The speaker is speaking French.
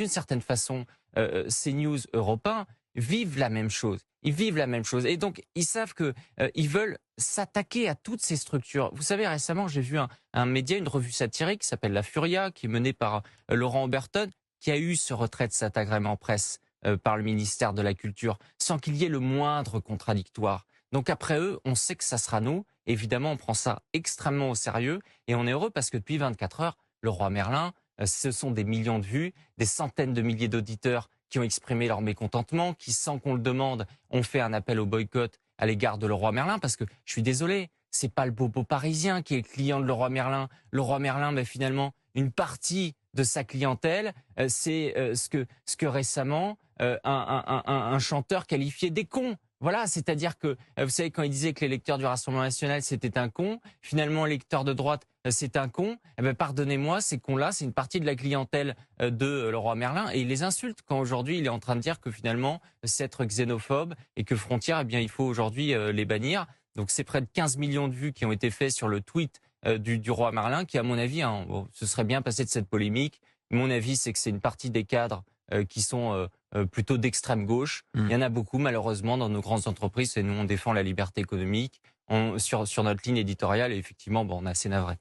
d'une certaine façon, CNews, Europe 1 vivent la même chose. Ils vivent la même chose. Et donc, ils savent que ils veulent s'attaquer à toutes ces structures. Vous savez, récemment, j'ai vu un média, une revue satirique qui s'appelle La Furia, qui est menée par Laurent Oberton, qui a eu ce retrait de cet agrément presse par le ministère de la Culture, sans qu'il y ait le moindre contradictoire. Donc après eux, on sait que ça sera nous. Évidemment, on prend ça extrêmement au sérieux et on est heureux parce que depuis 24 heures, le roi Merlin, ce sont des millions de vues, des centaines de milliers d'auditeurs qui ont exprimé leur mécontentement, qui, sans qu'on le demande, ont fait un appel au boycott à l'égard de le roi Merlin, parce que je suis désolé, c'est pas le bobo parisien qui est client de le roi Merlin. Le roi Merlin, mais finalement, une partie de sa clientèle, c'est ce que récemment un chanteur qualifiait des cons. Voilà, c'est-à-dire que, vous savez, quand il disait que les lecteurs du Rassemblement national, c'était un con, finalement, les lecteurs de droite, c'est un con, eh ben, pardonnez-moi, ces cons-là, c'est une partie de la clientèle de Leroy Merlin, et il les insulte quand aujourd'hui, il est en train de dire que finalement, c'est être xénophobe, et que Frontières, eh bien, il faut aujourd'hui les bannir. Donc, c'est près de 15 millions de vues qui ont été faits sur le tweet du roi Merlin, qui, à mon avis, hein, bon, ce serait bien passé de cette polémique. Mon avis, c'est que c'est une partie des cadres qui sont plutôt d'extrême gauche. Il y en a beaucoup, malheureusement, dans nos grandes entreprises, et nous, on défend la liberté économique sur notre ligne éditoriale, et effectivement, bon, on est assez navré.